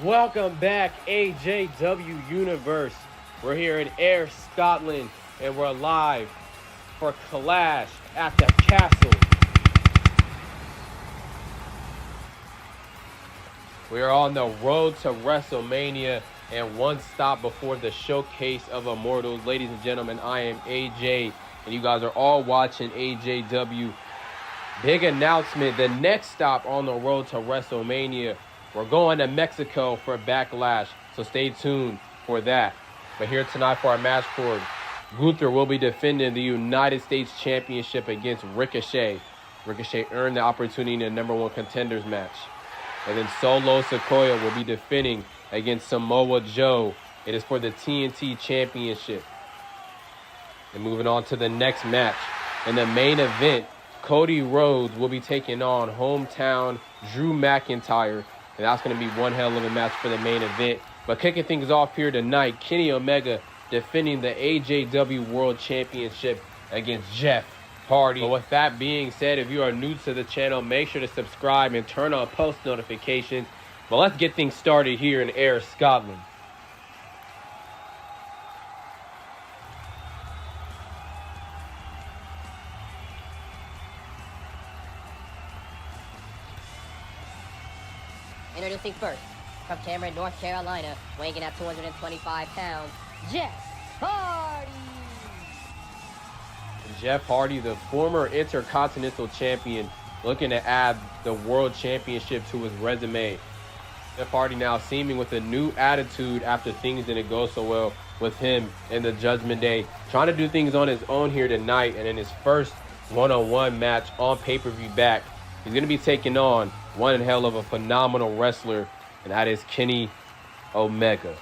Welcome back, AJW Universe. We're here in Ayr Scotland, and we're live for Clash at the Castle. We are on the road to WrestleMania, and one stop before the Showcase of Immortals. Ladies and gentlemen, I am AJ, and you guys are all watching AJW. Big announcement, the next stop on the road to WrestleMania. We're going to Mexico for Backlash, so stay tuned for that. But here tonight for our match board, Gunther will be defending the United States Championship against Ricochet. Ricochet earned the opportunity in the number one contenders match. And then Solo Sikoa will be defending against Samoa Joe. It is for the TnT Championship. And moving on to the next match. In the main event, Cody Rhodes will be taking on hometown Drew McIntyre. And that's going to be one hell of a match for the main event. But kicking things off here tonight, Kenny Omega defending the AJW World Championship against Jeff Hardy. But with that being said, if you are new to the channel, make sure to subscribe and turn on post notifications. But let's get things started here in Ayr Scotland. Introducing first, from Cameron, North Carolina, weighing in at 225 pounds, Jeff Hardy. Jeff Hardy, the former Intercontinental Champion, looking to add the World Championship to his resume. Jeff Hardy now seeming with a new attitude after things didn't go so well with him in the Judgment Day. Trying to do things on his own here tonight, and in his first one-on-one match on pay-per-view back, he's going to be taking on one hell of a phenomenal wrestler, and that is Kenny Omega.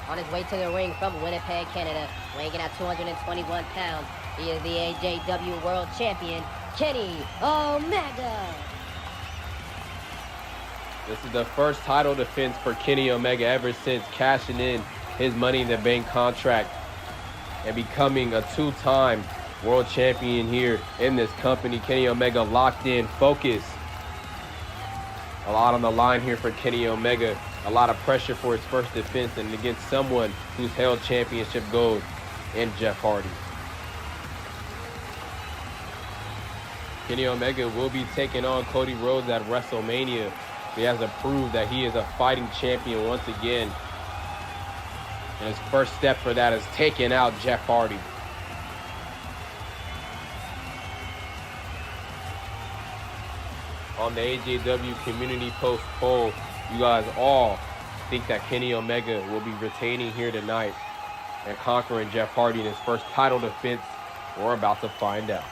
On his way to the ring from Winnipeg, Canada, weighing in at 221 pounds, he is the AJW World Champion, Kenny Omega. This is the first title defense for Kenny Omega ever since cashing in his Money in the Bank contract and becoming a two-time world champion here in this company. Kenny Omega locked in, focused. A lot on the line here for Kenny Omega. A lot of pressure for his first defense and against someone who's held championship gold in Jeff Hardy. Kenny Omega will be taking on Cody Rhodes at WrestleMania. He has to prove that he is a fighting champion once again. And his first step for that is taking out Jeff Hardy. On the AJW Community Post poll, you guys all think that Kenny Omega will be retaining here tonight and conquering Jeff Hardy in his first title defense. We're about to find out.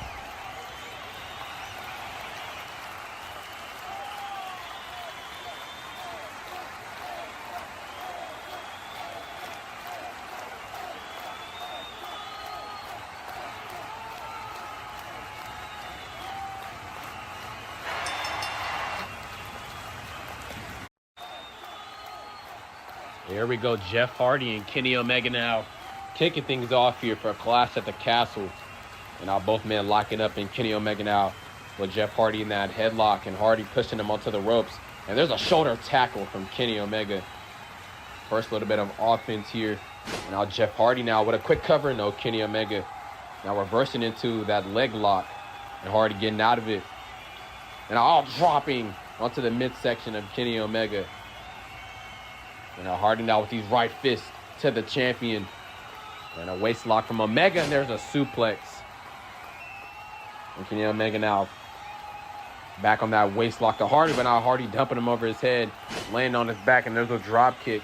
Here we go, Jeff Hardy and Kenny Omega now kicking things off here for a Clash at the Castle. And now both men locking up, and Kenny Omega now with Jeff Hardy in that headlock, and Hardy pushing him onto the ropes. And there's a shoulder tackle from Kenny Omega. First little bit of offense here. And now Jeff Hardy now with a quick cover. No, Kenny Omega now reversing into that leg lock. And Hardy getting out of it. And all dropping onto the midsection of Kenny Omega. And now Hardy now with these right fists to the champion. And a waist lock from Omega, and there's a suplex. And Kenny Omega now Back on that waist lock to Hardy, but now Hardy dumping him over his head, laying on his back, and there's a drop kick.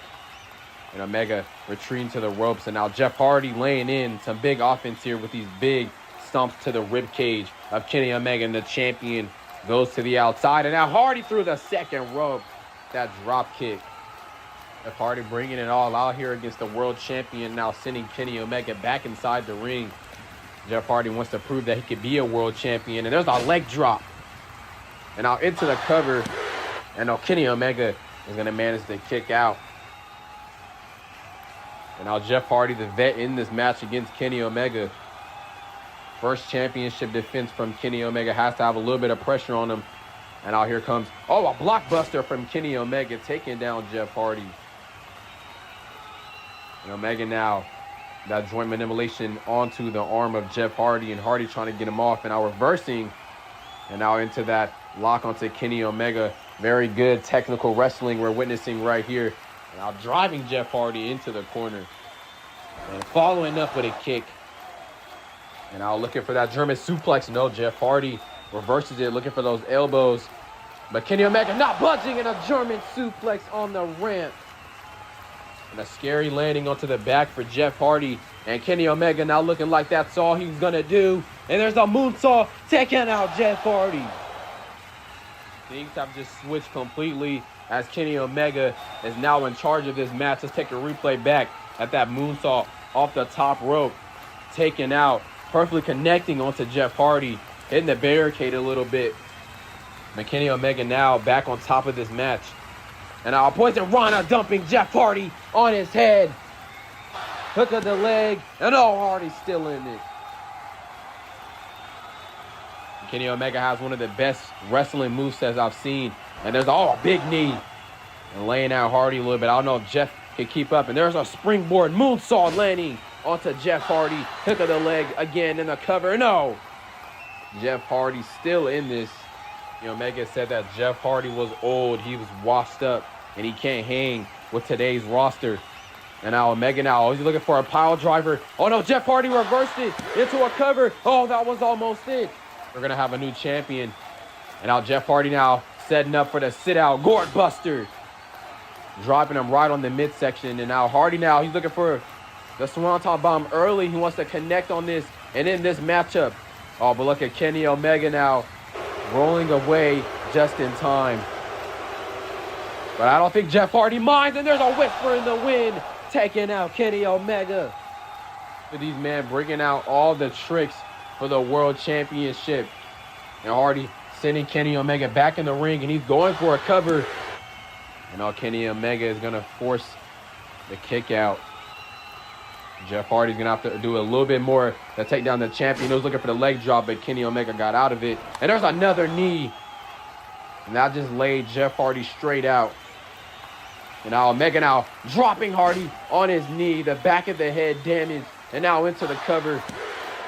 And Omega retreating to the ropes. And now Jeff Hardy laying in some big offense here with these big stomps to the rib cage of Kenny Omega, and the champion goes to the outside. And now Hardy through the second rope. That drop kick. Jeff Hardy bringing it all out here against the world champion, now sending Kenny Omega back inside the ring. Jeff Hardy wants to prove that he could be a world champion. And there's a leg drop. And now into the cover. And now Kenny Omega is going to manage to kick out. And now Jeff Hardy, the vet in this match against Kenny Omega. First championship defense from Kenny Omega, has to have a little bit of pressure on him. And now here comes, a blockbuster from Kenny Omega, taking down Jeff Hardy. And Omega now, that joint manipulation onto the arm of Jeff Hardy, and Hardy trying to get him off, and now reversing. And now into that lock onto Kenny Omega. Very good technical wrestling we're witnessing right here. Now driving Jeff Hardy into the corner. And following up with a kick. And now looking for that German suplex. No, Jeff Hardy reverses it, looking for those elbows. But Kenny Omega not budging, and a German suplex on the ramp. And a scary landing onto the back for Jeff Hardy. And Kenny Omega now looking like that's all he's going to do. And there's a moonsault taking out Jeff Hardy. Things have just switched completely as Kenny Omega is now in charge of this match. Let's take a replay back at that moonsault off the top rope. Taken out, perfectly connecting onto Jeff Hardy, hitting the barricade a little bit. But Kenny Omega now back on top of this match. And now Poison Rana dumping Jeff Hardy on his head. Hook of the leg, and Hardy's still in it. Kenny Omega has one of the best wrestling movesets I've seen. And there's a big knee. And laying out Hardy a little bit. I don't know if Jeff can keep up. And there's a springboard moonsault landing onto Jeff Hardy. Hook of the leg again in the cover. No. Jeff Hardy still in this. Omega said that Jeff Hardy was old. He was washed up. And he can't hang with today's roster. And now Omega he's looking for a pile driver. Oh no, Jeff Hardy reversed it into a cover. Oh, that was almost it. We're going to have a new champion. And now Jeff Hardy now setting up for the sit-out Gourd Buster. Dropping him right on the midsection. And now Hardy he's looking for the Swanton Bomb early. He wants to connect on this and in this matchup. Oh, but look at Kenny Omega now rolling away just in time. But I don't think Jeff Hardy minds. And there's a whisper in the wind taking out Kenny Omega. For these men bringing out all the tricks for the World Championship. And Hardy sending Kenny Omega back in the ring, and he's going for a cover. And now Kenny Omega is going to force the kick out. Jeff Hardy's going to have to do a little bit more to take down the champion. He was looking for the leg drop, but Kenny Omega got out of it. And there's another knee. And that just laid Jeff Hardy straight out. And now Omega dropping Hardy on his knee. The back of the head damaged. And now into the cover.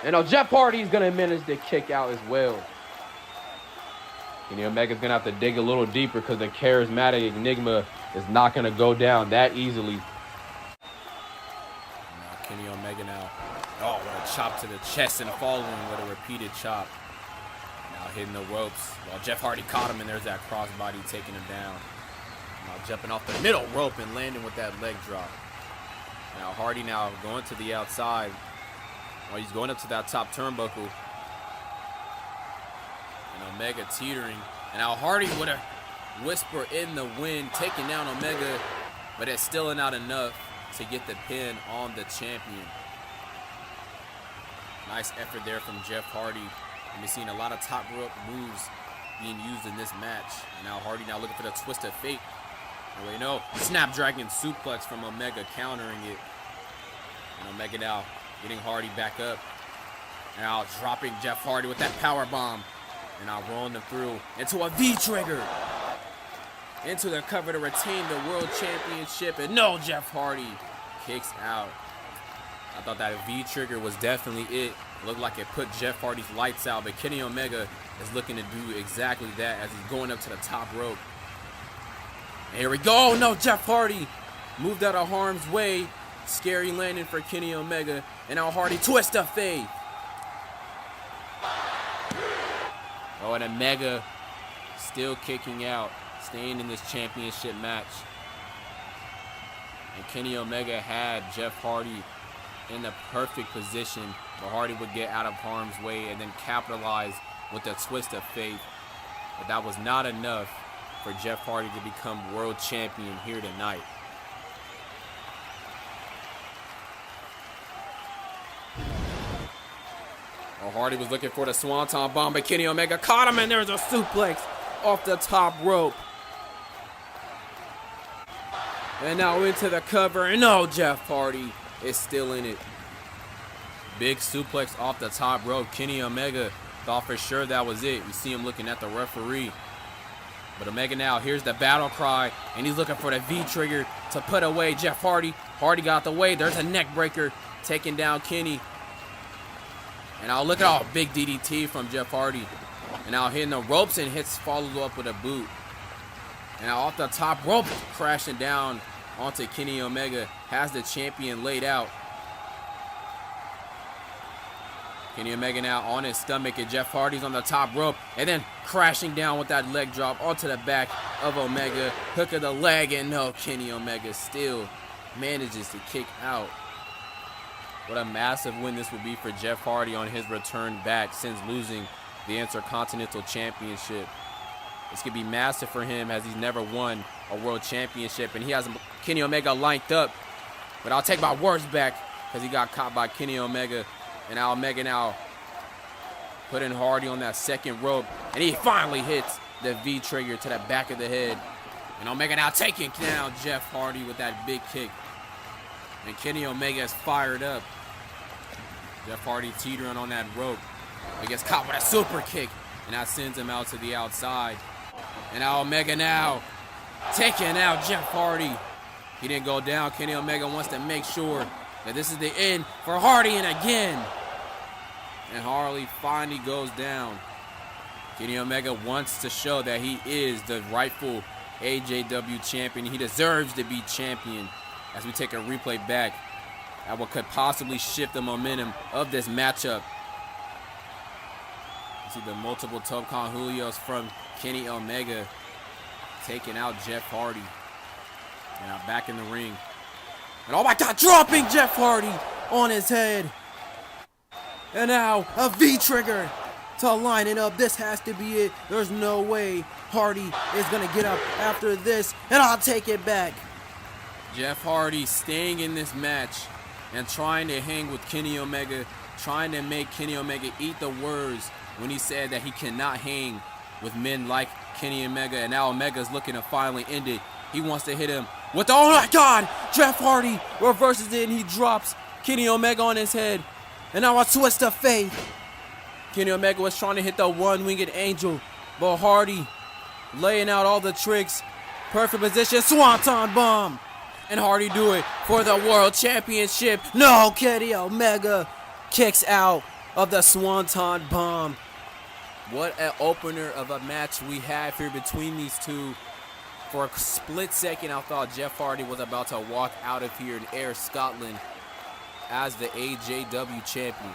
And now Jeff Hardy's going to manage to kick out as well. Kenny Omega's going to have to dig a little deeper because the charismatic Enigma is not going to go down that easily. Now Kenny Omega what a chop to the chest and following with a repeated chop. Now hitting the ropes. Well, Jeff Hardy caught him, and there's that crossbody taking him down. Now jumping off the middle rope and landing with that leg drop. Now Hardy going to the outside. Well, he's going up to that top turnbuckle. And Omega teetering. And now Hardy with a whisper in the wind, taking down Omega, but it's still not enough to get the pin on the champion. Nice effort there from Jeff Hardy. And we've seen a lot of top rope moves being used in this match. And now Hardy looking for the twist of fate. Oh, Snapdragon suplex from Omega, countering it. And Omega getting Hardy back up. And now dropping Jeff Hardy with that power bomb. And now rolling them through into a V-trigger. Into the cover to retain the World Championship. And no, Jeff Hardy kicks out. I thought that V-trigger was definitely it. It looked like it put Jeff Hardy's lights out. But Kenny Omega is looking to do exactly that as he's going up to the top rope. And here we go. Oh, no, Jeff Hardy moved out of harm's way. Scary landing for Kenny Omega. And now Hardy twist of fate. Oh, and Omega still kicking out, staying in this championship match. And Kenny Omega had Jeff Hardy in the perfect position where Hardy would get out of harm's way and then capitalize with a twist of fate. But that was not enough for Jeff Hardy to become world champion here tonight. Oh, Hardy was looking for the Swanton bomb, but Kenny Omega caught him, and there's a suplex off the top rope. And now into the cover, and no, Jeff Hardy is still in it. Big suplex off the top rope. Kenny Omega thought for sure that was it. You see him looking at the referee. But Omega now, here's the battle cry, and he's looking for the V-trigger to put away Jeff Hardy. Hardy got the way. There's a neck breaker taking down Kenny. And now look at big DDT from Jeff Hardy. And now hitting the ropes and hits followed up with a boot. And now off the top rope, crashing down onto Kenny Omega, has the champion laid out. Kenny Omega now on his stomach, and Jeff Hardy's on the top rope, and then crashing down with that leg drop onto the back of Omega. Hook of the leg, and no, Kenny Omega still manages to kick out. What a massive win this would be for Jeff Hardy on his return back since losing the Intercontinental Championship. This could be massive for him as he's never won a world championship, and he has Kenny Omega lined up. But I'll take my words back because he got caught by Kenny Omega. And now Omega now putting Hardy on that second rope, and he finally hits the V-trigger to the back of the head. And Omega now taking down Jeff Hardy with that big kick. And Kenny Omega is fired up. Jeff Hardy teetering on that rope. He gets caught with a super kick, and that sends him out to the outside. And now Omega now taking out Jeff Hardy. He didn't go down. Kenny Omega wants to make sure that this is the end for Hardy, and again. And Hardy finally goes down. Kenny Omega wants to show that he is the rightful AJW champion. He deserves to be champion. As we take a replay back at what could possibly shift the momentum of this matchup. You see the multiple toe con Julios from Kenny Omega taking out Jeff Hardy. And now back in the ring. And oh my God, dropping Jeff Hardy on his head. And now a V-trigger to line it up. This has to be it. There's no way Hardy is going to get up after this. And I'll take it back. Jeff Hardy staying in this match and trying to hang with Kenny Omega, trying to make Kenny Omega eat the words when he said that he cannot hang with men like Kenny Omega. And now Omega's looking to finally end it. He wants to hit him with the, oh my God, Jeff Hardy reverses it, and he drops Kenny Omega on his head. And now a twist of fate. Kenny Omega was trying to hit the one-winged angel, but Hardy laying out all the tricks. Perfect position, Swanton bomb. And Hardy do it for the World Championship. No, Kenny Omega kicks out of the Swanton bomb. What an opener of a match we have here between these two. For a split second, I thought Jeff Hardy was about to walk out of here in Ayr Scotland as the AJW champion.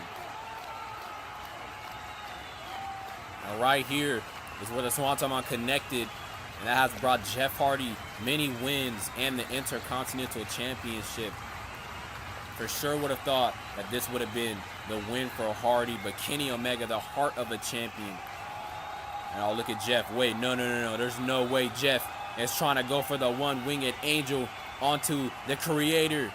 Now right here is where the Swanton bomb connected. And that has brought Jeff Hardy many wins and the Intercontinental Championship. For sure would have thought that this would have been the win for Hardy, but Kenny Omega, the heart of a champion. And I'll look at Jeff. Wait, no. There's no way Jeff is trying to go for the one-winged angel onto the creator.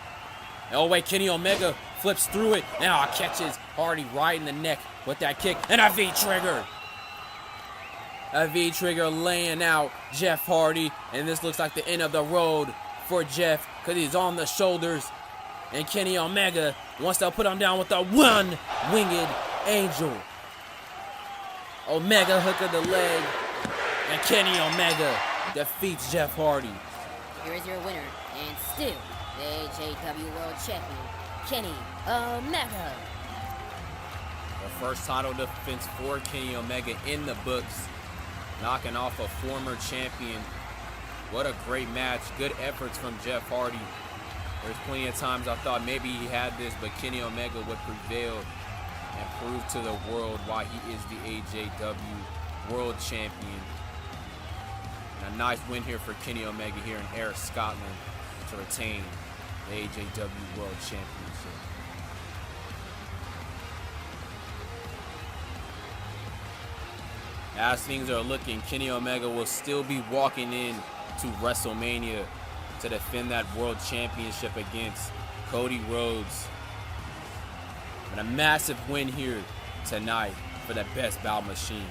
Oh, wait, Kenny Omega flips through it. Now catches Hardy right in the neck with that kick. And a V-trigger. A V-trigger laying out Jeff Hardy. And this looks like the end of the road for Jeff because he's on the shoulders. And Kenny Omega wants to put him down with the one-winged angel. Omega hook of the leg. And Kenny Omega defeats Jeff Hardy. Here is your winner and still the AJW World Champion, Kenny Omega. The first title defense for Kenny Omega in the books. Knocking off a former champion. What a great match. Good efforts from Jeff Hardy. There's plenty of times I thought maybe he had this, but Kenny Omega would prevail and prove to the world why he is the AJW World Champion. And a nice win here for Kenny Omega here in Ayr Scotland to retain the AJW World Championship. As things are looking, Kenny Omega will still be walking in to WrestleMania to defend that World Championship against Cody Rhodes. But a massive win here tonight for the Best Bout Machine.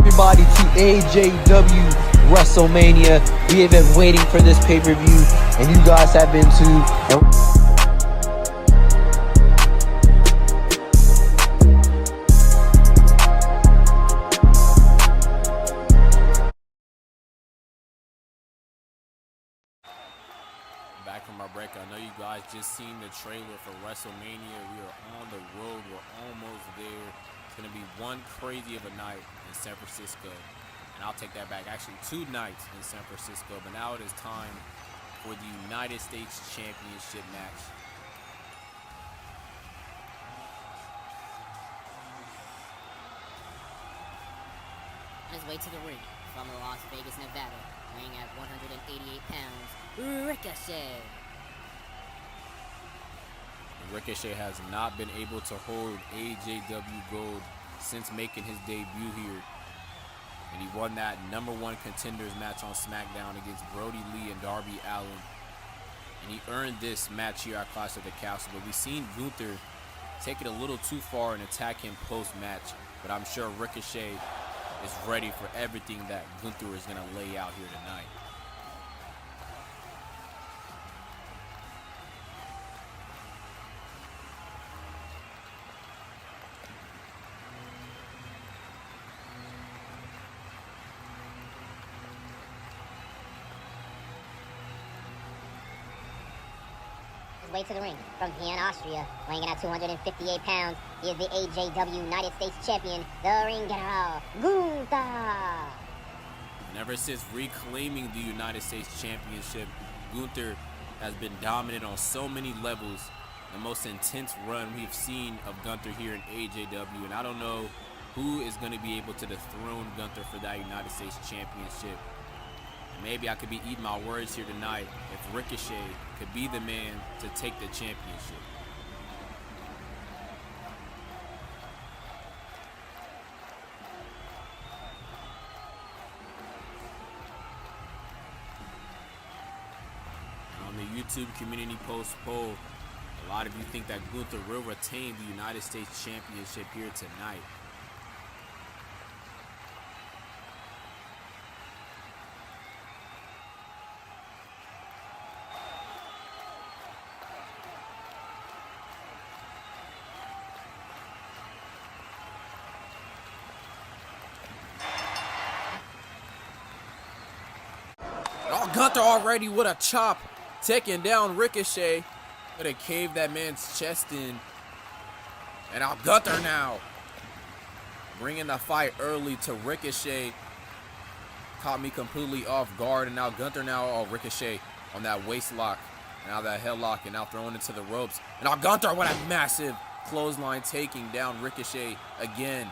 Everybody to AJW WrestleMania. We have been waiting for this pay-per-view, and you guys have been too. Back from our break, I know you guys just seen the trailer for WrestleMania. We are on the road. We're almost there. It's going to be one crazy of a night in San Francisco. And I'll take that back. Actually, 2 nights in San Francisco. But now it is time for the United States Championship match. On his way to the ring from Las Vegas, Nevada, weighing at 188 pounds, Ricochet. Ricochet has not been able to hold AJW Gold since making his debut here. And he won that #1 contenders match on SmackDown against Brody Lee and Darby Allin. And he earned this match here at Clash of the Castle. But we've seen Gunther take it a little too far and attack him post-match. But I'm sure Ricochet is ready for everything that Gunther is going to lay out here tonight. Way to the ring from Vienna, Austria, weighing in at 258 pounds. He is the AJW United States Champion, the ring general, Gunther. And ever since reclaiming the United States Championship, Gunther has been dominant on so many levels. The most intense run we've seen of Gunther here in AJW, and I don't know who is going to be able to dethrone Gunther for that United States Championship. Maybe I could be eating my words here tonight if Ricochet could be the man to take the championship. On the YouTube community post poll, a lot of you think that Gunther will retain the United States Championship here tonight. Oh, Gunther already with a chop, taking down Ricochet. Gonna cave that man's chest in. And now Gunther now bringing the fight early to Ricochet. Caught me completely off guard. And now Gunther now, Ricochet on that waist lock. Now that headlock and now thrown into the ropes. And now Gunther with a massive clothesline taking down Ricochet again.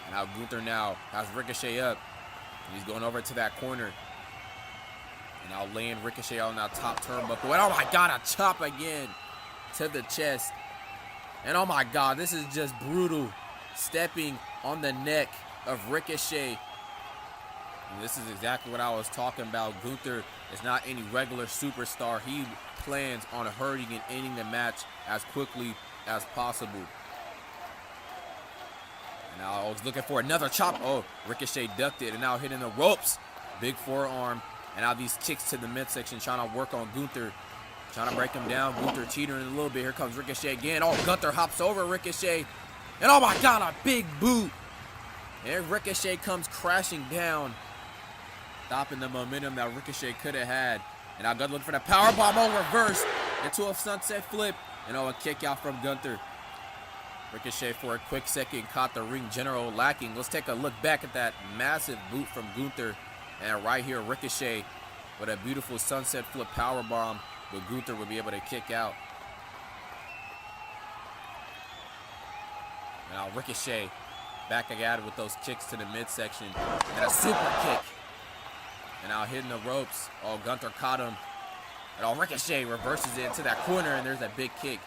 And now Gunther now has Ricochet up. And he's going over to that corner. And now laying Ricochet on that top turnbuckle. And oh my God, a chop again to the chest. And oh my God, this is just brutal. Stepping on the neck of Ricochet. And this is exactly what I was talking about. Gunther is not any regular superstar. He plans on hurting and ending the match as quickly as possible. And now I was looking for another chop. Oh, Ricochet ducked it and now hitting the ropes. Big forearm. And now these kicks to the midsection trying to work on Gunther. Trying to break him down. Gunther teetering a little bit. Here comes Ricochet again. Oh, Gunther hops over Ricochet. And oh my God, a big boot. And Ricochet comes crashing down. Stopping the momentum that Ricochet could have had. And now Gunther looking for the powerbomb on reverse. into a sunset flip. And a kick out from Gunther. Ricochet for a quick second caught the ring general lacking. Let's take a look back at that massive boot from Gunther. And right here, Ricochet with a beautiful sunset flip powerbomb, but Gunther would be able to kick out. Now Ricochet back again with those kicks to the midsection. And a super kick. And now hitting the ropes. Oh, Gunther caught him. And Ricochet reverses it into that corner, and there's a big kick.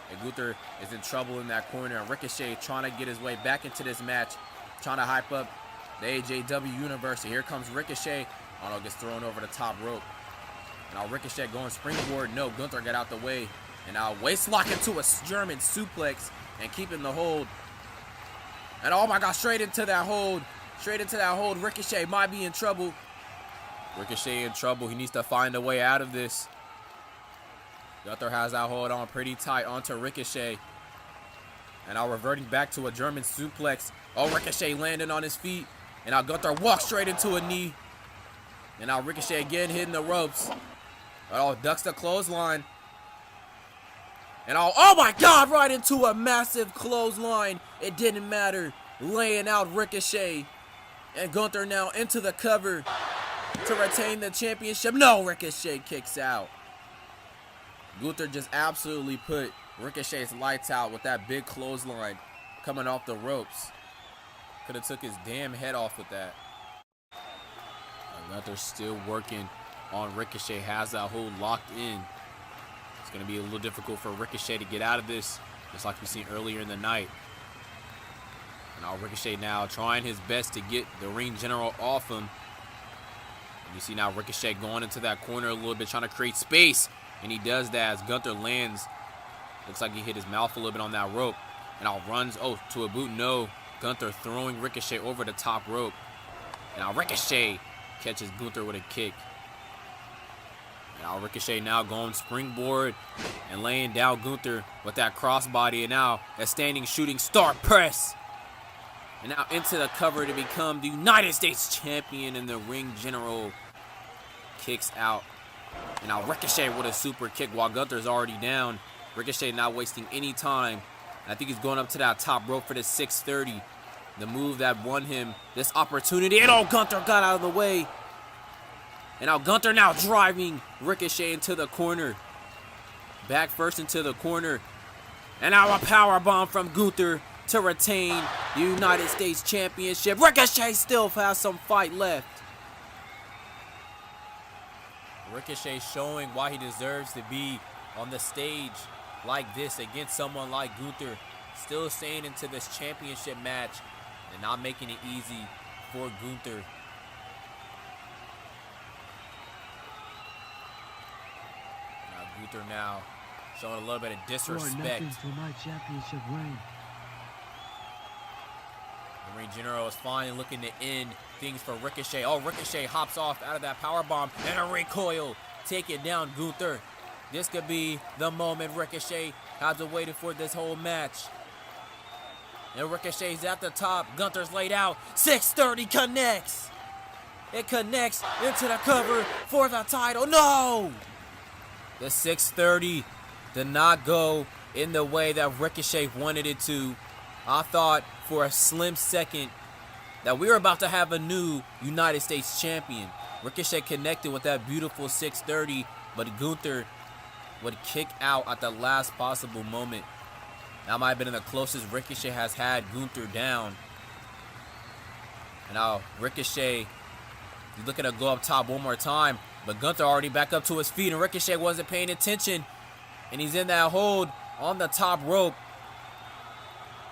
And Gunther is in trouble in that corner. And Ricochet trying to get his way back into this match, trying to hype up the AJW Universe. And here comes Ricochet. Gets thrown over the top rope. And now Ricochet going springboard. No, Gunther got out the way. And now waist lock into a German suplex and keeping the hold. And oh my God, straight into that hold. Straight into that hold. Ricochet might be in trouble. Ricochet in trouble. He needs to find a way out of this. Gunther has that hold on pretty tight onto Ricochet. And now reverting back to a German suplex. Oh, Ricochet landing on his feet. And now Gunther walks straight into a knee. And now Ricochet again hitting the ropes. Oh, ducks the clothesline. And oh my God, right into a massive clothesline. It didn't matter. Laying out Ricochet. And Gunther now into the cover to retain the championship. No, Ricochet kicks out. Gunther just absolutely put Ricochet's lights out with that big clothesline coming off the ropes. Could have took his damn head off with that. Gunther still working on Ricochet. Has that hold locked in. It's going to be a little difficult for Ricochet to get out of this, just like we seen earlier in the night. And now Ricochet now trying his best to get the ring general off him. And you see now Ricochet going into that corner a little bit, trying to create space. And he does that as Gunther lands. Looks like he hit his mouth a little bit on that rope. And now runs, to a boot, no. Gunther throwing Ricochet over the top rope. And now Ricochet catches Gunther with a kick. And now Ricochet now going springboard and laying down Gunther with that crossbody. And now a standing shooting star press. And now into the cover to become the United States champion, and the ring general kicks out. And now Ricochet with a super kick while Gunther's already down. Ricochet not wasting any time. And I think he's going up to that top rope for the 630. The move that won him this opportunity. And Gunther got out of the way. And now Gunther now driving Ricochet into the corner. Back first into the corner. And now a power bomb from Gunther to retain the United States Championship. Ricochet still has some fight left. Ricochet showing why he deserves to be on the stage like this against someone like Gunther. Still staying into this championship match and not making it easy for Gunther. Now Gunther now showing a little bit of disrespect. For my championship reign. The ring general is finally looking to end things for Ricochet. Ricochet hops off out of that powerbomb and a recoil taking down Gunther. This could be the moment Ricochet has been waiting for this whole match. And Ricochet's at the top. Gunther's laid out. 630 connects. It connects into the cover for the title. No! The 630 did not go in the way that Ricochet wanted it to. I thought for a slim second that we were about to have a new United States champion. Ricochet connected with that beautiful 630, but Gunther would kick out at the last possible moment. That might have been the closest Ricochet has had Gunther down. And now Ricochet, he's looking to go up top one more time, but Gunther already back up to his feet, and Ricochet wasn't paying attention. And he's in that hold on the top rope.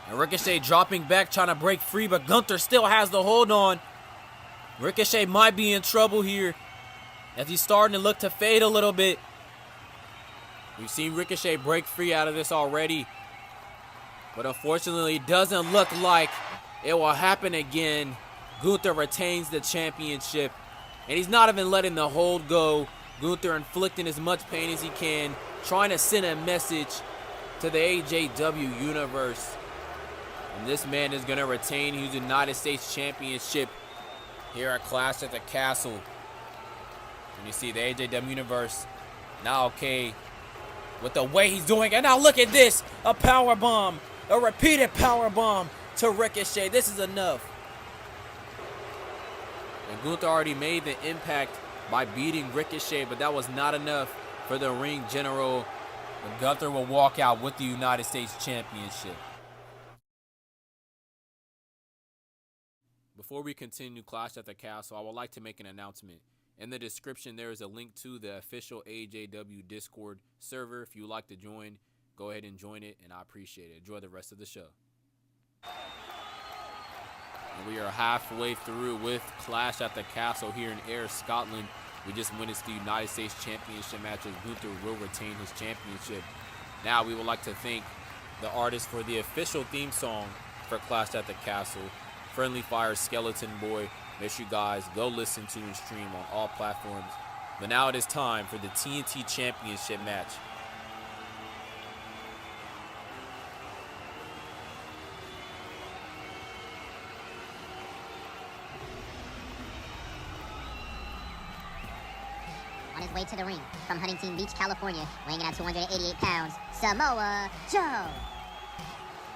And Ricochet dropping back, trying to break free, but Gunther still has the hold on. Ricochet might be in trouble here as he's starting to look to fade a little bit. We've seen Ricochet break free out of this already, but unfortunately it doesn't look like it will happen again. Gunther retains the championship, and he's not even letting the hold go. Gunther inflicting as much pain as he can, trying to send a message to the AJW Universe. And this man is going to retain his United States Championship here at Clash at the Castle. And you see the AJW Universe now okay with the way he's doing it. Now look at this, a power bomb, a repeated power bomb to Ricochet. This is enough. And Gunther already made the impact by beating Ricochet, but that was not enough for the ring general. But Gunther will walk out with the United States Championship. Before we continue Clash at the Castle, I would like to make an announcement. In the description, there is a link to the official AJW Discord server. If you'd like to join, go ahead and join it, and I appreciate it. Enjoy the rest of the show. And we are halfway through with Clash at the Castle here in Ayr, Scotland. We just witnessed the United States Championship match as Gunther will retain his championship. Now we would like to thank the artist for the official theme song for Clash at the Castle, Friendly Fire Skeleton Boy. Make sure you guys go listen to and stream on all platforms. But now it is time for the TnT Championship match. On his way to the ring from Huntington Beach, California, weighing in at 288 pounds, Samoa Joe.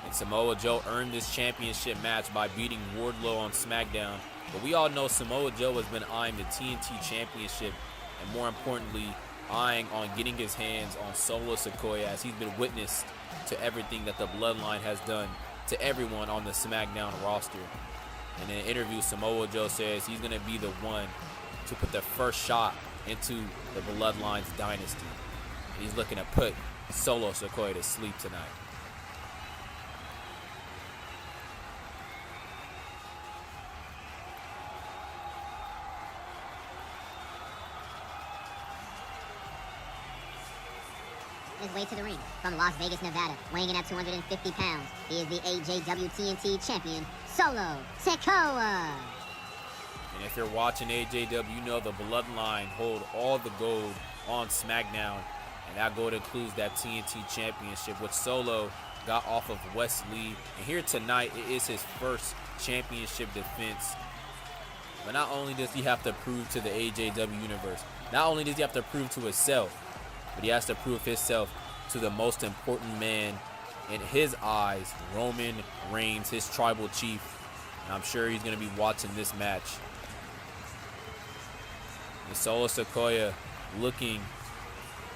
And Samoa Joe earned this championship match by beating Wardlow on SmackDown. But we all know Samoa Joe has been eyeing the TnT Championship, and more importantly, eyeing on getting his hands on Solo Sikoa, as he's been witness to everything that the Bloodline has done to everyone on the SmackDown roster. And in an interview, Samoa Joe says he's going to be the one to put the first shot into the Bloodline's dynasty. And he's looking to put Solo Sikoa to sleep tonight. On his way to the ring from Las Vegas, Nevada, weighing in at 250 pounds, he is the AJW TnT champion, Solo Sikoa. And if you're watching AJW, you know the Bloodline hold all the gold on SmackDown. And that gold includes that TnT Championship, which Solo got off of Wes Lee. And here tonight, it is his first championship defense. But not only does he have to prove to the AJW universe, not only does he have to prove to himself, but he has to prove himself to the most important man in his eyes, Roman Reigns, his tribal chief. And I'm sure he's going to be watching this match. And Solo Sikoa looking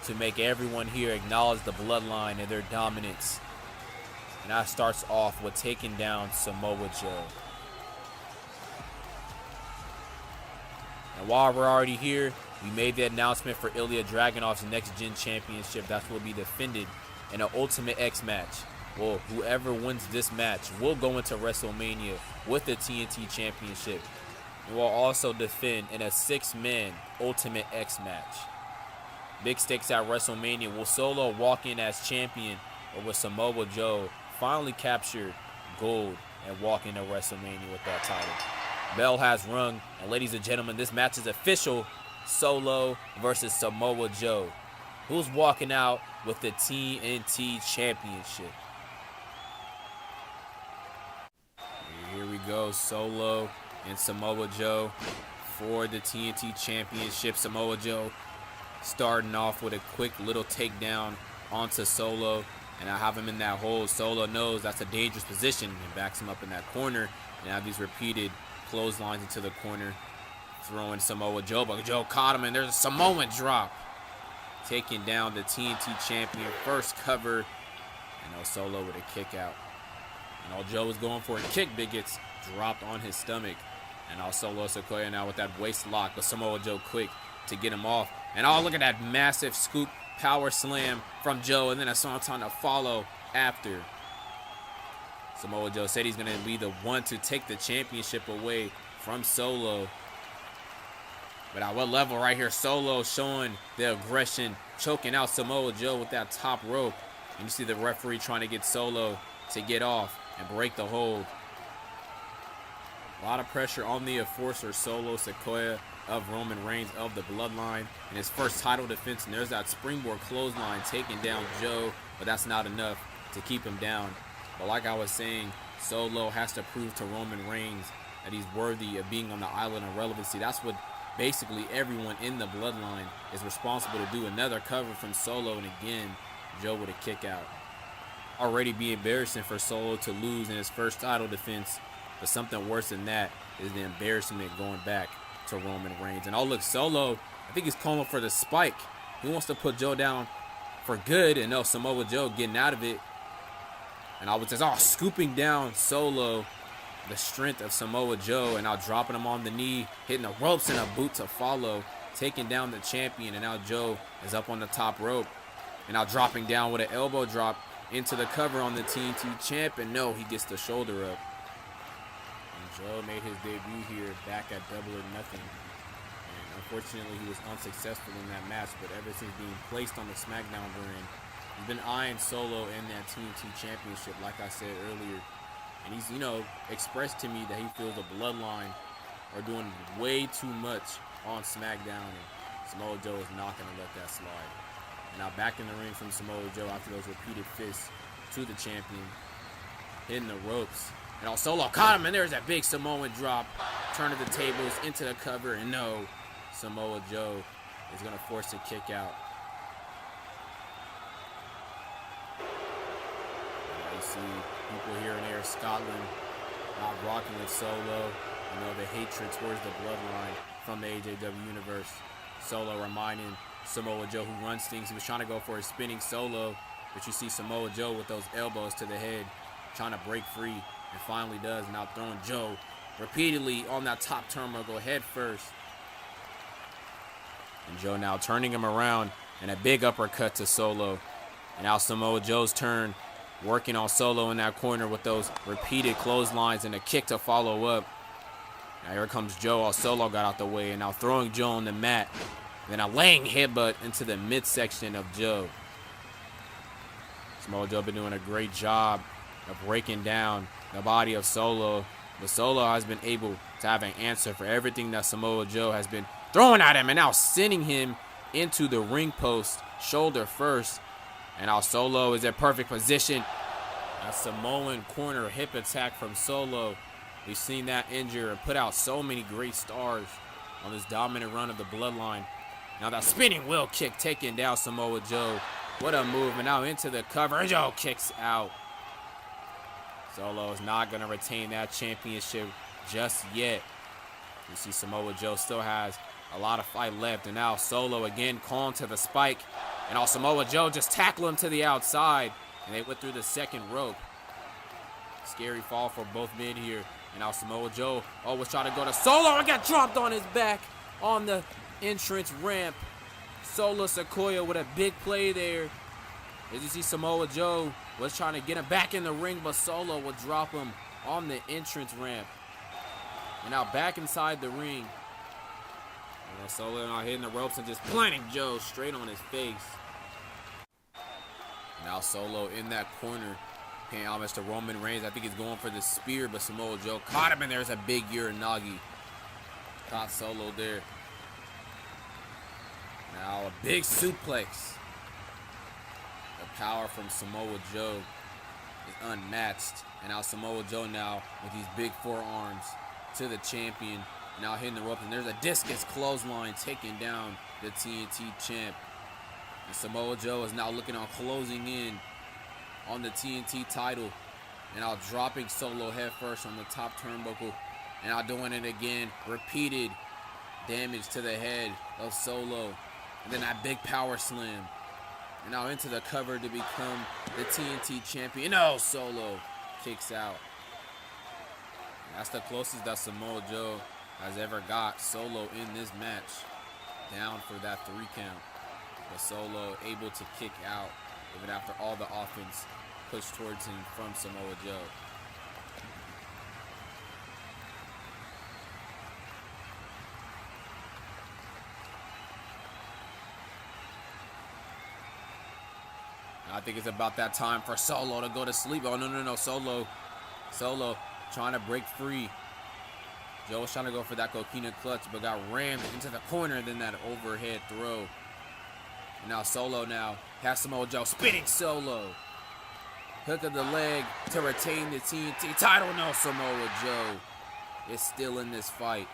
to make everyone here acknowledge the Bloodline and their dominance. And that starts off with taking down Samoa Joe. And while we're already here, we made the announcement for Ilya Dragunov's Next Gen Championship. That will be defended in an Ultimate X match. Well, whoever wins this match will go into WrestleMania with the TnT Championship. And will also defend in a 6-man Ultimate X match. Big stakes at WrestleMania. Will Solo walk in as champion, or will Samoa Joe finally capture gold and walk into WrestleMania with that title? Bell has rung, and ladies and gentlemen, this match is official. Solo versus Samoa Joe. Who's walking out with the TnT Championship? Here we go, Solo and Samoa Joe for the TnT Championship. Samoa Joe starting off with a quick little takedown onto Solo, and I have him in that hold. Solo knows that's a dangerous position and backs him up in that corner. And have these repeated clotheslines into the corner, throwing Samoa Joe, but Joe caught him, and there's a Samoan drop, taking down the TnT champion. First cover, and Solo with a kick out. And all Joe was going for a kick, but gets dropped on his stomach. And Solo Sikoa now with that waist lock, but Samoa Joe quick to get him off. And look at that massive scoop power slam from Joe, and then a Swanton to follow after. Samoa Joe said he's going to be the one to take the championship away from Solo. But at what level right here? Solo showing the aggression, choking out Samoa Joe with that top rope. And you see the referee trying to get Solo to get off and break the hold. A lot of pressure on the enforcer, Solo Sikoa of Roman Reigns of the Bloodline. In his first title defense, and there's that springboard clothesline taking down Joe, but that's not enough to keep him down. But like I was saying, Solo has to prove to Roman Reigns that he's worthy of being on the island of relevancy. That's what basically everyone in the Bloodline is responsible to do. Another cover from Solo, and again, Joe with a kick out. Already be embarrassing for Solo to lose in his first title defense, but something worse than that is the embarrassment going back to Roman Reigns. And oh look, Solo, I think he's calling for the spike. He wants to put Joe down for good, and no, Samoa Joe getting out of it. And I was just scooping down Solo, the strength of Samoa Joe, and now dropping him on the knee, hitting the ropes and a boot to follow, taking down the champion. And now Joe is up on the top rope, and now dropping down with an elbow drop into the cover on the TnT champ, and no, he gets the shoulder up. And Joe made his debut here back at Double or Nothing. And unfortunately, he was unsuccessful in that match, but ever since being placed on the SmackDown brand, he's been eyeing Solo in that TnT Championship, like I said earlier. And he's, expressed to me that he feels the Bloodline are doing way too much on SmackDown, and Samoa Joe is not going to let that slide. And now back in the ring from Samoa Joe after those repeated fists to the champion, hitting the ropes. And all Solo caught him, and there's that big Samoan drop, turn of the tables into the cover, and no, Samoa Joe is going to force a kick out. You see people here in Ayr Scotland not rocking with Solo. The hatred towards the Bloodline from the AJW universe. Solo reminding Samoa Joe, who runs things, he was trying to go for a spinning Solo, but you see Samoa Joe with those elbows to the head, trying to break free, and finally does, now throwing Joe repeatedly on that top turnbuckle head first. And Joe now turning him around, and a big uppercut to Solo. And now Samoa Joe's turn, working on Solo in that corner with those repeated clotheslines and a kick to follow up. Now here comes Joe, all Solo got out the way, and now throwing Joe on the mat. Then a laying headbutt into the midsection of Joe. Samoa Joe been doing a great job of breaking down the body of Solo. But Solo has been able to have an answer for everything that Samoa Joe has been throwing at him, and now sending him into the ring post, shoulder first. And now Solo is in perfect position. A Samoan corner hip attack from Solo. We've seen that injure and put out so many great stars on this dominant run of the Bloodline. Now that spinning wheel kick taking down Samoa Joe. What a move, and now into the cover, and Joe kicks out. Solo is not going to retain that championship just yet. You see Samoa Joe still has a lot of fight left, and now Solo again calling to the spike. And now Samoa Joe just tackle him to the outside, and they went through the second rope. Scary fall for both men here. And now Samoa Joe was trying to go to Solo and got dropped on his back on the entrance ramp. Solo Sikoa with a big play there. As you see, Samoa Joe was trying to get him back in the ring, but Solo would drop him on the entrance ramp. And now back inside the ring. And Solo now hitting the ropes and just planting Joe straight on his face. Now Solo in that corner, paying homage to Roman Reigns. I think he's going for the spear, but Samoa Joe caught him, and there's a big Uranagi. Caught Solo there. Now a big suplex. The power from Samoa Joe is unmatched. And now Samoa Joe now with these big forearms to the champion. Now hitting the rope, and there's a discus clothesline taking down the TnT champ. And Samoa Joe is now looking on closing in on the TnT title. And now dropping Solo head first on the top turnbuckle. And now doing it again. Repeated damage to the head of Solo. And then that big power slam. And now into the cover to become the TnT champion. No, Solo kicks out. That's the closest that Samoa Joe has ever got Solo in this match. Down for that 3 count. But Solo able to kick out even after all the offense pushed towards him from Samoa Joe. I think it's about that time for Solo to go to sleep. Oh, no. Solo trying to break free. Joe was trying to go for that coquina clutch, but got rammed into the corner, then that overhead throw. And now Solo now has Samoa Joe spinning Solo. Hook of the leg to retain the TnT title. No, Samoa Joe is still in this fight.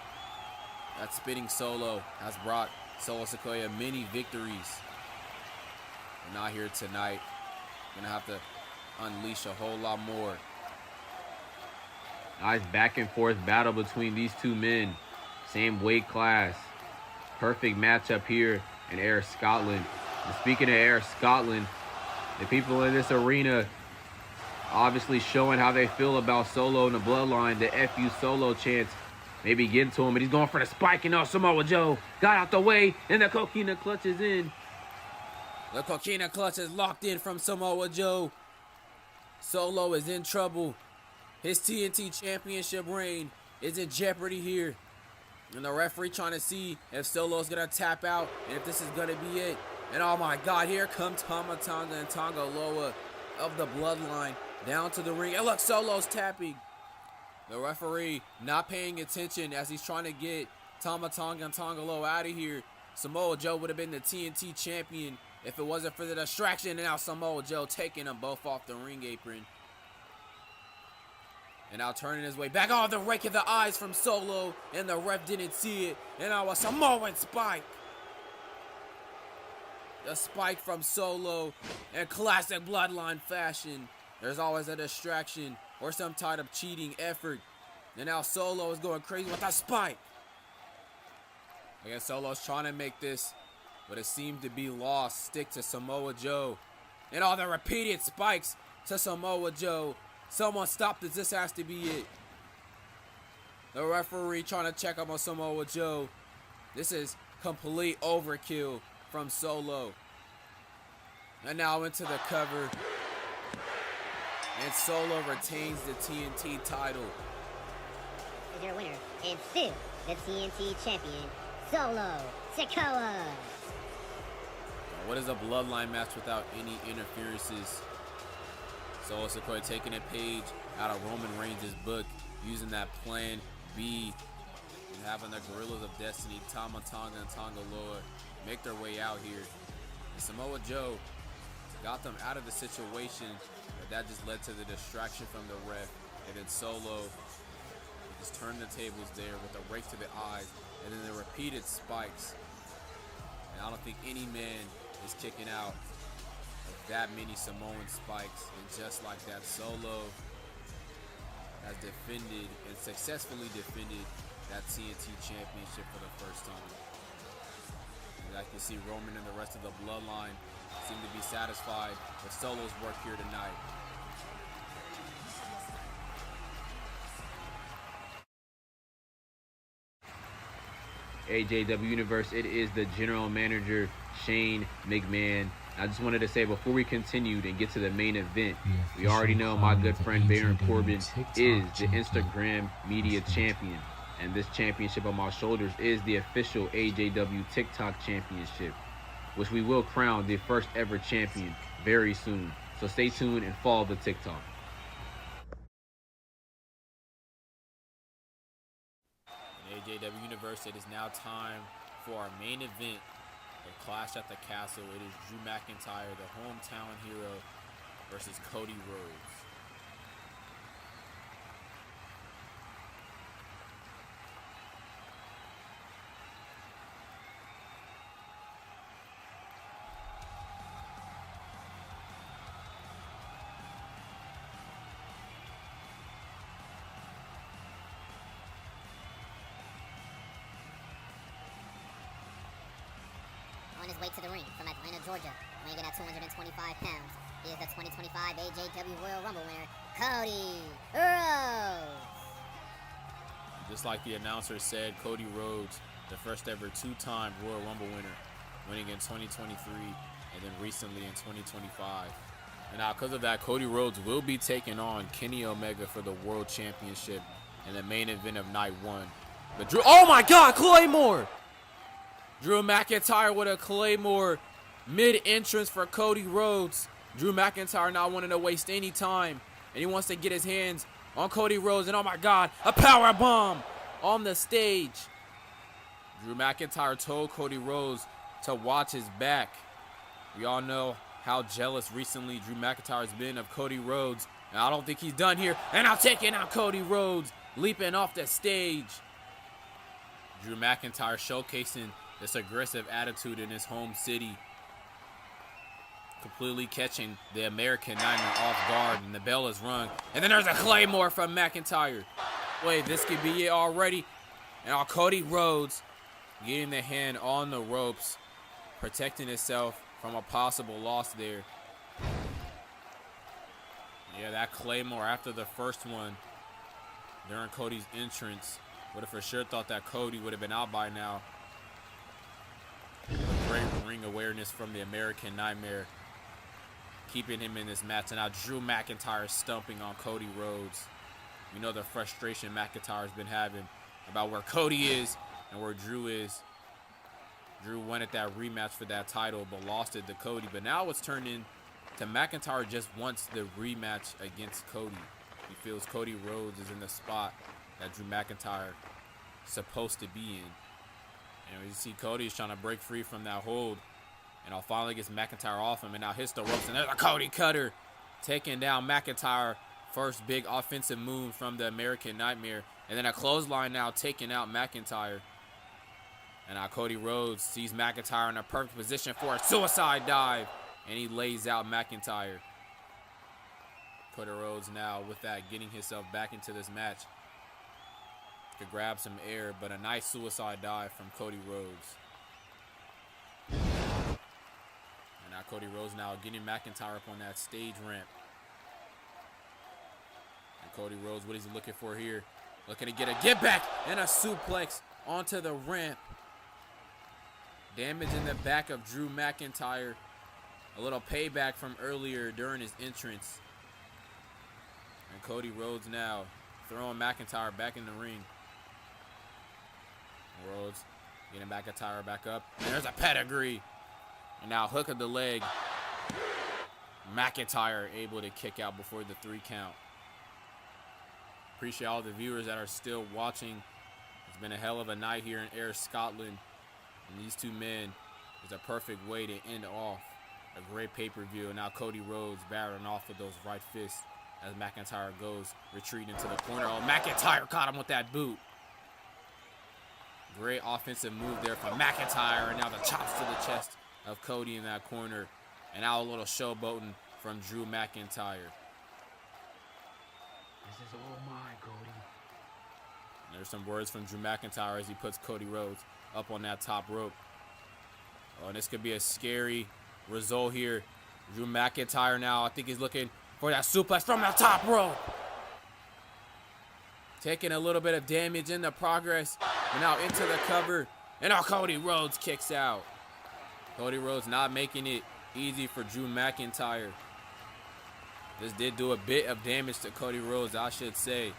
That spinning Solo has brought Solo Sikoa many victories. Not here tonight. Gonna have to unleash a whole lot more. Nice back and forth battle between these two men. Same weight class. Perfect matchup here in Ayr Scotland. And speaking of Ayr Scotland, the people in this arena obviously showing how they feel about Solo and the Bloodline. The FU Solo chants maybe getting to him, but he's going for the spike, and Samoa Joe got out the way, and the Coquina clutch is in. The Coquina clutch is locked in from Samoa Joe. Solo is in trouble. His TNT Championship reign is in jeopardy here. And the referee trying to see if Solo's going to tap out and if this is going to be it. And oh my God, here comes Tama Tonga and Tonga Loa of the Bloodline down to the ring. And look, Solo's tapping. The referee not paying attention as he's trying to get Tama Tonga and Tonga Loa out of here. Samoa Joe would have been the TNT champion if it wasn't for the distraction. And now Samoa Joe taking them both off the ring apron. And now turning his way back. Oh, the rake of the eyes from Solo. And the ref didn't see it. And now a Samoan spike. The spike from Solo. In classic Bloodline fashion. There's always a distraction or some type of cheating effort. And now Solo is going crazy with a spike. Again, Solo's trying to make this, but it seemed to be lost. Stick to Samoa Joe. And all the repeated spikes to Samoa Joe. Someone stop this. This has to be it. The referee trying to check up on Samoa Joe. This is complete overkill from Solo. And now into the cover. And Solo retains the TNT title. Is your winner and still the TNT champion, Solo Sikoa. What is a Bloodline match without any interferences? Solo Sikoa taking a page out of Roman Reigns' book, using that plan B, and having the Gorillas of Destiny, Tama Tonga and Tonga Loa, make their way out here. And Samoa Joe got them out of the situation, but that just led to the distraction from the ref. And then Solo just turned the tables there with a rake to the eyes, and then the repeated spikes. And I don't think any man is kicking out of that many Samoan spikes. And just like that, Solo has defended and successfully defended that TNT championship for the first time. And I can see Roman and the rest of the Bloodline seem to be satisfied with Solo's work here tonight. AJW Universe, it is the general manager, Shane McMahon. I just wanted to say before we continued and get to the main event, we already know my good friend Baron Corbin is the Instagram media champion. And this championship on my shoulders is the official AJW TikTok Championship, which we will crown the first ever champion very soon. So stay tuned and follow the TikTok. AJW Universe, it is now time for our main event, the Clash at the Castle. It is Drew McIntyre, the hometown hero, versus Cody Rhodes. On his way to the ring from Atlanta, Georgia, weighing in at 225 pounds, he is the 2025 AJW Royal Rumble winner, Cody Rhodes. Just like the announcer said, Cody Rhodes, the first ever two-time Royal Rumble winner, winning in 2023 and then recently in 2025. And now because of that, Cody Rhodes will be taking on Kenny Omega for the World Championship in the main event of night one. But Drew, oh my God, Claymore! Drew McIntyre with a Claymore mid-entrance for Cody Rhodes. Drew McIntyre not wanting to waste any time, and he wants to get his hands on Cody Rhodes. And oh my God, a power bomb on the stage. Drew McIntyre told Cody Rhodes to watch his back. We all know how jealous recently Drew McIntyre has been of Cody Rhodes, and I don't think he's done here. And now taking out Cody Rhodes, leaping off the stage. Drew McIntyre showcasing this aggressive attitude in his home city. completely catching the American Nightmare off guard, and the bell is rung. And then there's a Claymore from McIntyre. Wait, this could be it already. And now Cody Rhodes getting the hand on the ropes, protecting himself from a possible loss there. Yeah, that Claymore after the first one during Cody's entrance would have for sure thought that Cody would have been out by now. Great ring awareness from the American Nightmare, keeping him in this match. And now Drew McIntyre stumping on Cody Rhodes. You know the frustration McIntyre's been having about where Cody is and where Drew is. Drew wanted that rematch for that title, but lost it to Cody. But now it's turned into McIntyre just wants the rematch against Cody. He feels Cody Rhodes is in the spot that Drew McIntyre is supposed to be in. And you see Cody is trying to break free from that hold. And I'll finally gets McIntyre off him and now hits the ropes. And there's a Cody Cutter taking down McIntyre. First big offensive move from the American Nightmare. And then a clothesline now taking out McIntyre. And now Cody Rhodes sees McIntyre in a perfect position for a suicide dive. And he lays out McIntyre. Cody Rhodes now with that getting himself back into this match. Could grab some air, but a nice suicide dive from Cody Rhodes. And now Cody Rhodes now getting McIntyre up on that stage ramp. And Cody Rhodes, what is he looking for here? Looking to get a get back and a suplex onto the ramp. Damage in the back of Drew McIntyre. A little payback from earlier during his entrance. And Cody Rhodes now throwing McIntyre back in the ring. Rhodes getting McIntyre back up. And there's a pedigree. And now hook of the leg. McIntyre able to kick out before the 3 count. Appreciate all the viewers that are still watching. It's been a hell of a night here in Ayr Scotland. And these two men is a perfect way to end off a great pay-per-view. And now Cody Rhodes battering off with those right fists as McIntyre goes retreating to the corner. Oh, McIntyre caught him with that boot. Great offensive move there from McIntyre. And now the chops to the chest of Cody in that corner. And now a little showboating from Drew McIntyre. This is all mine, Cody. And there's some words from Drew McIntyre as he puts Cody Rhodes up on that top rope. Oh, and this could be a scary result here. Drew McIntyre now, I think he's looking for that suplex from the top rope. Taking a little bit of damage in the progress. And now into the cover. And now Cody Rhodes kicks out. Cody Rhodes not making it easy for Drew McIntyre. This did do a bit of damage to Cody Rhodes, I should say.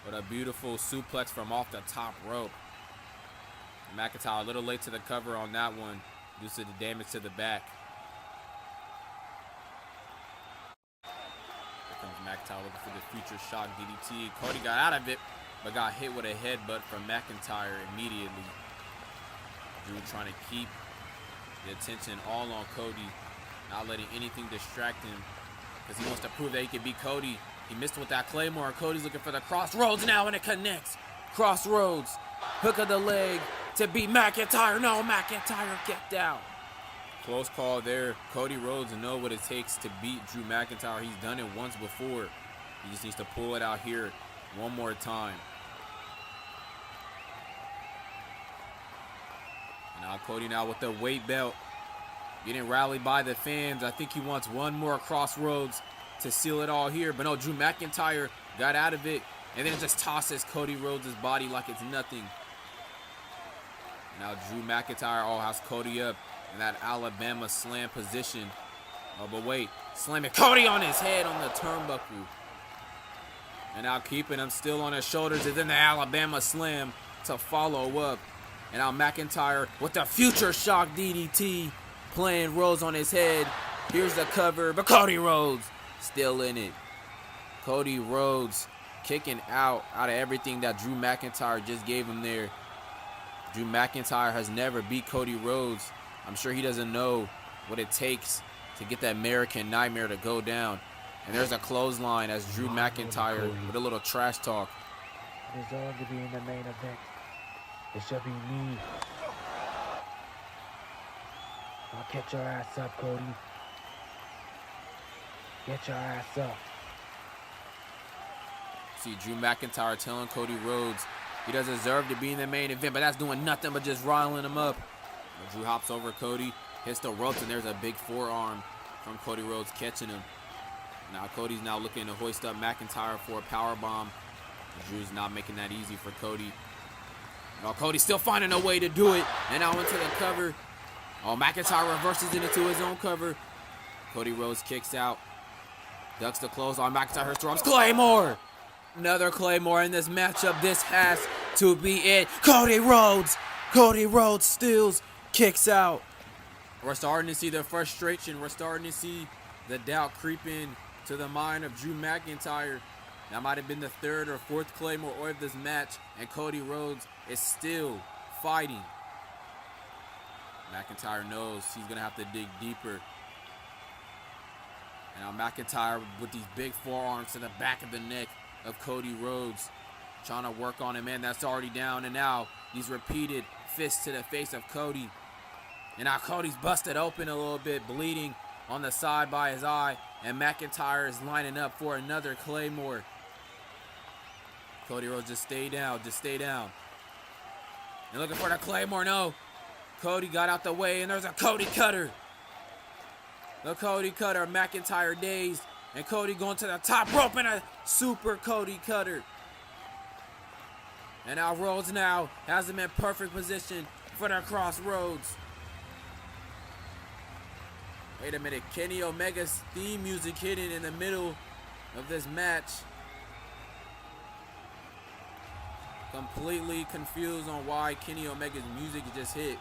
But a beautiful suplex from off the top rope. McIntyre a little late to the cover on that one due to the damage to the back. Here comes McIntyre looking for the future shock DDT. Cody got out of it, but got hit with a headbutt from McIntyre immediately. Drew trying to keep the attention all on Cody, not letting anything distract him because he wants to prove that he can beat Cody. He missed with that Claymore. Cody's looking for the crossroads now, and it connects. Crossroads, hook of the leg to beat McIntyre. No, McIntyre kicked out. Close call there. Cody Rhodes knows what it takes to beat Drew McIntyre. He's done it once before. He just needs to pull it out here one more time. Now Cody now with the weight belt, getting rallied by the fans. I think he wants one more crossroads to seal it all here. But no, Drew McIntyre got out of it. And then it just tosses Cody Rhodes' body like it's nothing. Now Drew McIntyre has Cody up in that Alabama slam position. Oh, but wait. Slamming Cody on his head on the turnbuckle. And now keeping him still on his shoulders. And then the Alabama slam to follow up. And now McIntyre with the future shock DDT. Playing Rhodes on his head. Here's the cover. But Cody Rhodes still in it. Cody Rhodes kicking out of everything that Drew McIntyre just gave him there. Drew McIntyre has never beat Cody Rhodes. I'm sure he doesn't know what it takes to get that American Nightmare to go down. And there's a clothesline as Drew McIntyre with a little trash talk. It is all to be in the main event. It shall be me. I'll catch your ass up, Cody. Get your ass up. See Drew McIntyre telling Cody Rhodes he doesn't deserve to be in the main event, but that's doing nothing but just riling him up. But Drew hops over Cody, hits the ropes, and there's a big forearm from Cody Rhodes catching him. Now Cody's now looking to hoist up McIntyre for a powerbomb. Drew's not making that easy for Cody. Now Cody's still finding a way to do it, and now into the cover. Oh, McIntyre reverses it into his own cover. Cody Rhodes kicks out, ducks the clothesline. McIntyre throws Claymore. Another Claymore in this matchup. This has to be it. Cody Rhodes steals, kicks out. We're starting to see the frustration. We're starting to see the doubt creep in to the mind of Drew McIntyre. That might have been the third or fourth Claymore of this match, and Cody Rhodes is still fighting. McIntyre knows he's going to have to dig deeper. And now McIntyre with these big forearms to the back of the neck of Cody Rhodes, trying to work on a man that's already down, and now these repeated fists to the face of Cody. And now Cody's busted open a little bit, bleeding on the side by his eye, and McIntyre is lining up for another Claymore. Cody Rhodes, just stay down, And looking for the Claymore, no. Cody got out the way, and there's a Cody cutter. The Cody cutter, McIntyre dazed, and Cody going to the top rope and a super Cody cutter. And now Rhodes now has him in perfect position for the crossroads. Wait a minute, Kenny Omega's theme music hitting in the middle of this match. Completely confused on why Kenny Omega's music just hit.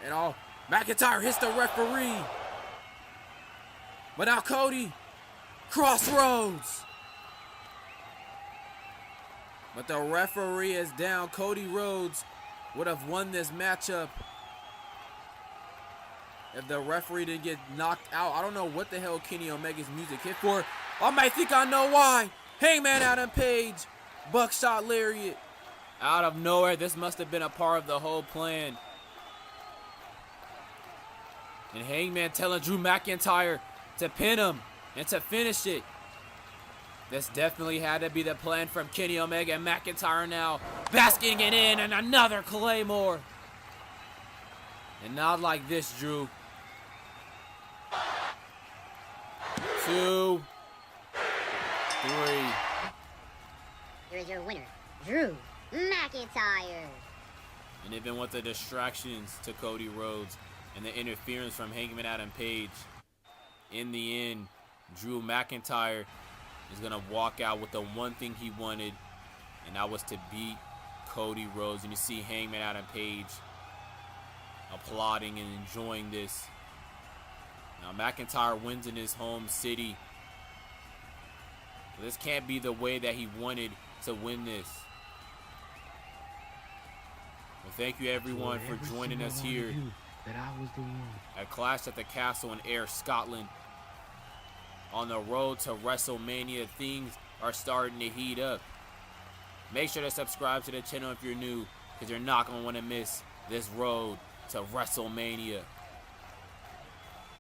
And all McIntyre hits the referee. But now Cody, crossroads. But the referee is down. Cody Rhodes would have won this matchup if the referee didn't get knocked out. I don't know what the hell Kenny Omega's music hit for. I might think I know why. Hangman Adam Page, buckshot lariat. Out of nowhere, this must have been a part of the whole plan. And Hangman telling Drew McIntyre to pin him and to finish it. This definitely had to be the plan from Kenny Omega, and McIntyre now basking it in, and another Claymore. And not like this, Drew. 2, 3. Here is your winner, Drew McIntyre. And even with the distractions to Cody Rhodes and the interference from Hangman Adam Page, in the end, Drew McIntyre is going to walk out with the one thing he wanted, and that was to beat Cody Rhodes. And you see Hangman Adam Page applauding and enjoying this. Now McIntyre wins in his home city. This can't be the way that he wanted to win this. Well, thank you everyone for joining us here at Clash at the Castle in Ayr, Scotland. On the road to WrestleMania, things are starting to heat up. Make sure to subscribe to the channel if you're new, because you're not going to want to miss this road to WrestleMania.